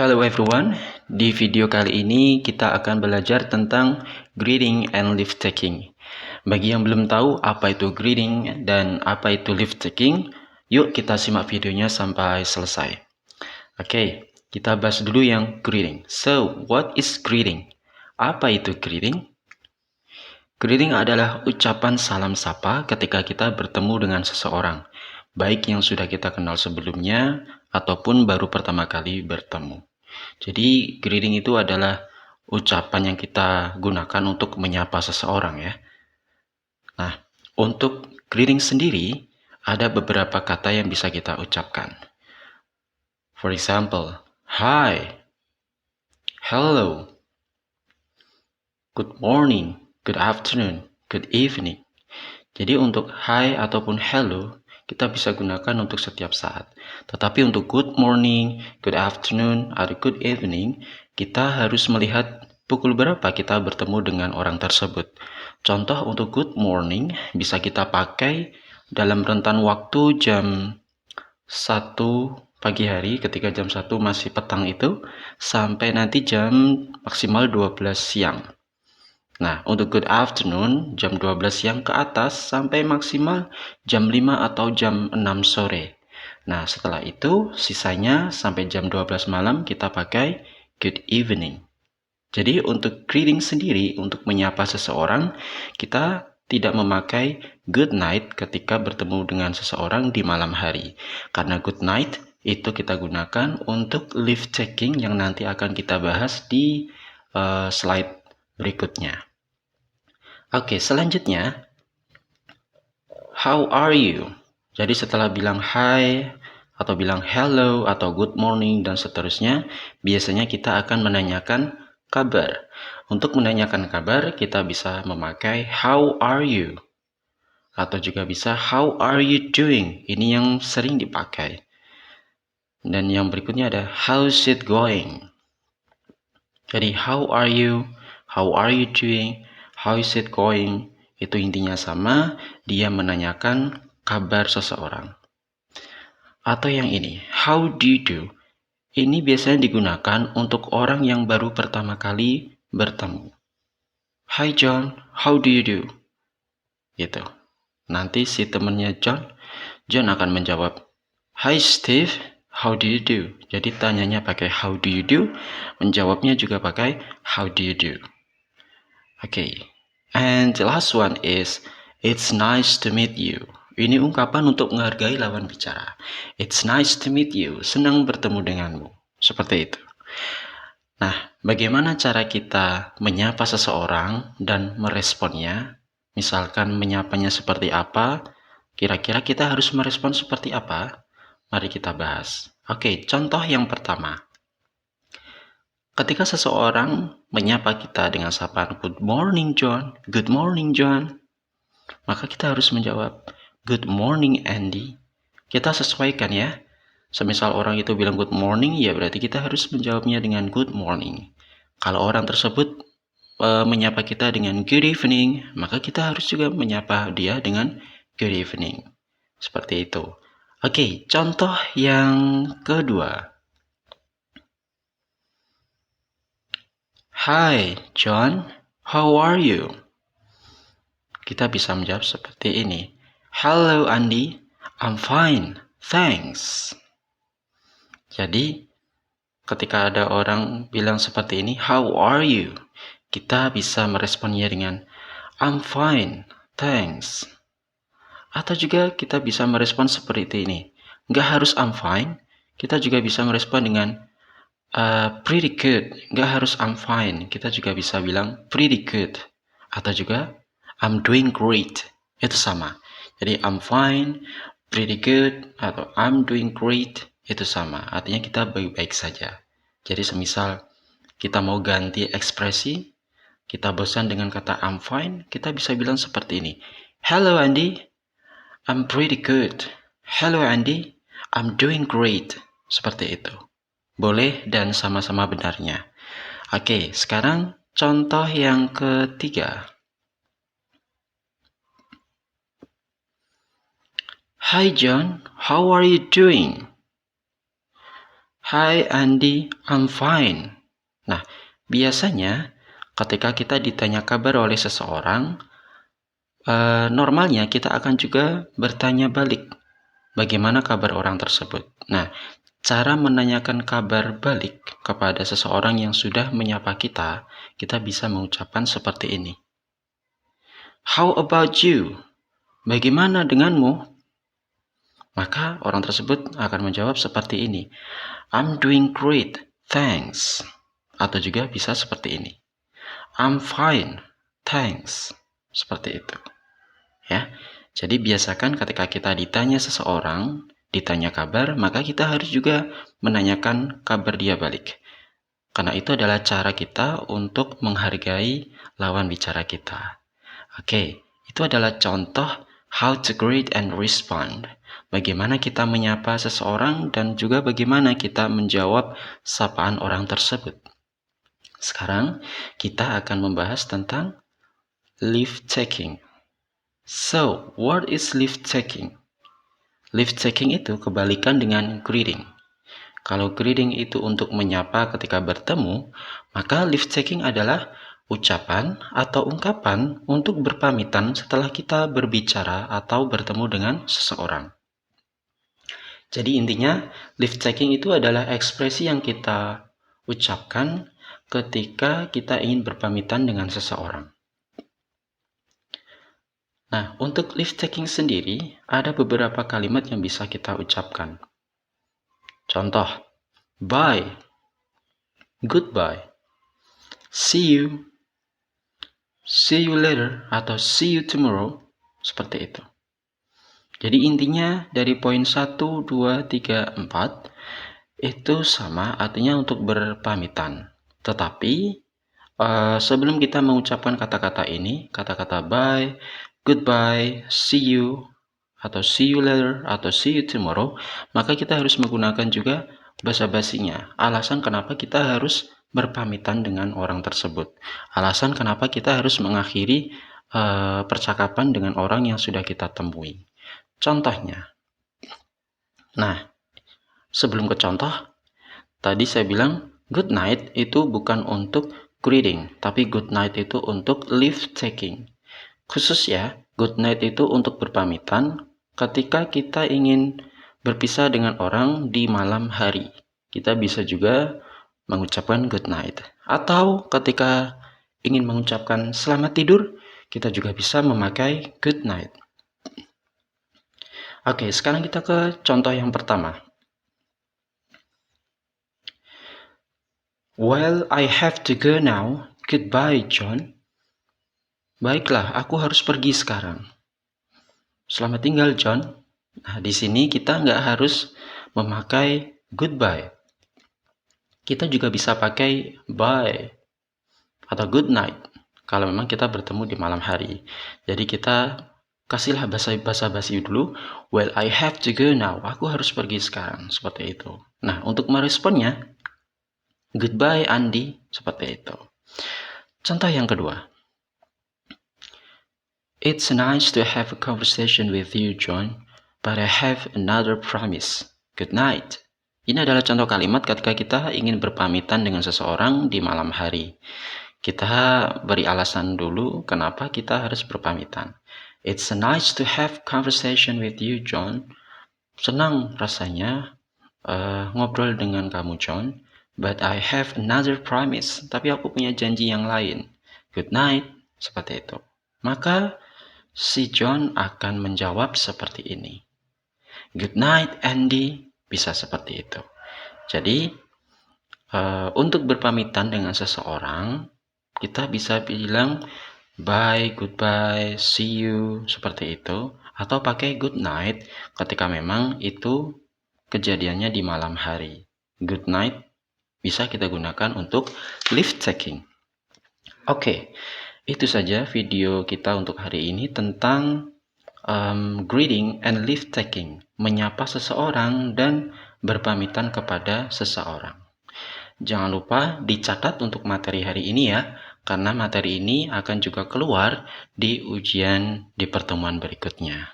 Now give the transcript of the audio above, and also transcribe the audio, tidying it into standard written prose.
Hello everyone, di video kali ini kita akan belajar tentang greeting and leave taking. Bagi yang belum tahu apa itu greeting dan apa itu leave taking, yuk kita simak videonya sampai selesai. Oke, kita bahas dulu yang greeting. So, what is greeting? Apa itu greeting? Greeting adalah ucapan salam sapa ketika kita bertemu dengan seseorang, baik yang sudah kita kenal sebelumnya ataupun baru pertama kali bertemu. Jadi, greeting itu adalah ucapan yang kita gunakan untuk menyapa seseorang ya. Nah, untuk greeting sendiri, ada beberapa kata yang bisa kita ucapkan. For example, hi, hello, good morning, good afternoon, good evening. Jadi untuk hi ataupun hello, kita bisa gunakan untuk setiap saat. Tetapi untuk good morning, good afternoon, atau good evening, kita harus melihat pukul berapa kita bertemu dengan orang tersebut. Contoh untuk good morning bisa kita pakai dalam rentan waktu jam 1 pagi hari, ketika jam 1 masih petang itu, sampai nanti jam maksimal 12 siang. Nah, untuk good afternoon, jam 12 siang ke atas sampai maksimal jam 5 atau jam 6 sore. Nah, setelah itu, sisanya sampai jam 12 malam kita pakai good evening. Jadi, untuk greeting sendiri, untuk menyapa seseorang, kita tidak memakai good night ketika bertemu dengan seseorang di malam hari. Karena good night itu kita gunakan untuk leave taking yang nanti akan kita bahas di slide berikutnya. Oke, selanjutnya, how are you? Jadi setelah bilang hi, atau bilang hello, atau good morning, dan seterusnya, biasanya kita akan menanyakan kabar. Untuk menanyakan kabar, kita bisa memakai how are you? Atau juga bisa how are you doing? Ini yang sering dipakai. Dan yang berikutnya ada how's it going? Jadi how are you? How are you doing? How is it going? Itu intinya sama, dia menanyakan kabar seseorang. Atau yang ini, how do you do? Ini biasanya digunakan untuk orang yang baru pertama kali bertemu. Hi John, how do you do? Gitu. Nanti si temannya John akan menjawab, Hi Steve, how do you do? Jadi tanyanya pakai how do you do, menjawabnya juga pakai how do you do. Okay. And the last one is, it's nice to meet you. Ini ungkapan untuk menghargai lawan bicara. It's nice to meet you. Senang bertemu denganmu. Seperti itu. Nah, bagaimana cara kita menyapa seseorang dan meresponnya? Misalkan menyapanya seperti apa? Kira-kira kita harus merespon seperti apa? Mari kita bahas. Oke, contoh yang pertama. Ketika seseorang menyapa kita dengan sapaan good morning John, maka kita harus menjawab good morning Andy. Kita sesuaikan ya. Semisal orang itu bilang good morning, ya berarti kita harus menjawabnya dengan good morning. Kalau orang tersebut menyapa kita dengan good evening, maka kita harus juga menyapa dia dengan good evening. Seperti itu. Oke, contoh yang kedua. Hi, John. How are you? Kita bisa menjawab seperti ini. Hello, Andy. I'm fine. Thanks. Jadi, ketika ada orang bilang seperti ini, how are you? Kita bisa meresponnya dengan I'm fine. Thanks. Atau juga kita bisa merespon seperti ini. Nggak harus I'm fine. Kita juga bisa merespon dengan pretty good. Nggak harus I'm fine. Kita juga bisa bilang pretty good. Atau juga I'm doing great. Itu sama. Jadi I'm fine, pretty good, atau I'm doing great. Itu sama. Artinya kita baik-baik saja. Jadi semisal kita mau ganti ekspresi, kita bosan dengan kata I'm fine, kita bisa bilang seperti ini. Hello Andy, I'm pretty good. Hello Andy, I'm doing great. Seperti itu. Boleh dan sama-sama benarnya. Oke, sekarang contoh yang ketiga. Hi John, how are you doing? Hi Andy, I'm fine. Nah, biasanya ketika kita ditanya kabar oleh seseorang, normalnya kita akan juga bertanya balik, bagaimana kabar orang tersebut. Nah, cara menanyakan kabar balik kepada seseorang yang sudah menyapa kita, kita bisa mengucapkan seperti ini. How about you? Bagaimana denganmu? Maka orang tersebut akan menjawab seperti ini. I'm doing great, thanks. Atau juga bisa seperti ini. I'm fine, thanks. Seperti itu. Ya. Jadi biasakan ketika kita ditanya seseorang, ditanya kabar, maka kita harus juga menanyakan kabar dia balik. Karena itu adalah cara kita untuk menghargai lawan bicara kita. Oke, itu adalah contoh how to greet and respond. Bagaimana kita menyapa seseorang dan juga bagaimana kita menjawab sapaan orang tersebut. Sekarang kita akan membahas tentang leave taking. So, what is leave taking? Leave taking itu kebalikan dengan greeting. Kalau greeting itu untuk menyapa ketika bertemu, maka leave taking adalah ucapan atau ungkapan untuk berpamitan setelah kita berbicara atau bertemu dengan seseorang. Jadi intinya, leave taking itu adalah ekspresi yang kita ucapkan ketika kita ingin berpamitan dengan seseorang. Nah, untuk leave taking sendiri, ada beberapa kalimat yang bisa kita ucapkan. Contoh, bye, goodbye, see you later, atau see you tomorrow, seperti itu. Jadi intinya dari poin 1, 2, 3, 4 itu sama, artinya untuk berpamitan. Tetapi sebelum kita mengucapkan kata-kata ini, kata-kata bye, goodbye, see you, atau see you later, atau see you tomorrow, maka kita harus menggunakan juga basa-basinya. Alasan kenapa kita harus berpamitan dengan orang tersebut. Alasan kenapa kita harus mengakhiri percakapan dengan orang yang sudah kita temui. Contohnya. Nah, sebelum ke contoh, tadi saya bilang good night itu bukan untuk greeting, tapi good night itu untuk leave taking. Khusus ya, good night itu untuk berpamitan ketika kita ingin berpisah dengan orang di malam hari. Kita bisa juga mengucapkan good night. Atau ketika ingin mengucapkan selamat tidur, kita juga bisa memakai good night. Oke, sekarang kita ke contoh yang pertama. Well, I have to go now. Goodbye, John. Baiklah, aku harus pergi sekarang. Selamat tinggal, John. Nah, di sini kita nggak harus memakai goodbye. Kita juga bisa pakai bye atau good night kalau memang kita bertemu di malam hari. Jadi kita kasihlah basa-basi dulu. Well, I have to go now. Aku harus pergi sekarang. Seperti itu. Nah, untuk meresponnya, goodbye, Andy. Seperti itu. Contoh yang kedua. It's nice to have a conversation with you, John. But I have another promise. Good night. Ini adalah contoh kalimat ketika kita ingin berpamitan dengan seseorang di malam hari. Kita beri alasan dulu kenapa kita harus berpamitan. It's nice to have conversation with you, John. Senang rasanya ngobrol dengan kamu, John. But I have another promise. Tapi aku punya janji yang lain. Good night. Seperti itu. Maka si John akan menjawab seperti ini. Good night, Andy. Bisa seperti itu. Jadi, untuk berpamitan dengan seseorang, kita bisa bilang bye, goodbye, see you, seperti itu. Atau pakai good night ketika memang itu kejadiannya di malam hari. Good night bisa kita gunakan untuk leave taking. Oke, itu saja video kita untuk hari ini tentang greeting and leave taking. Menyapa seseorang dan berpamitan kepada seseorang. Jangan lupa dicatat untuk materi hari ini ya, karena materi ini akan juga keluar di ujian di pertemuan berikutnya.